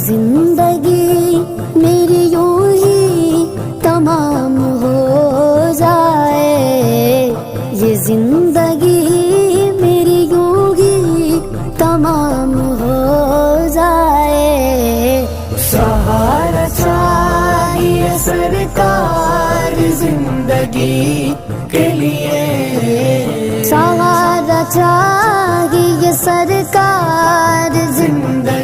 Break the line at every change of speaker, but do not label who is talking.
زندگی میری یوں ہی تمام ہو جائے، یہ زندگی میری یوں ہی تمام ہو جائے۔ سہارا چاہیے سرکار زندگی کے لیے، سہارا چاہیے سرکار زندگی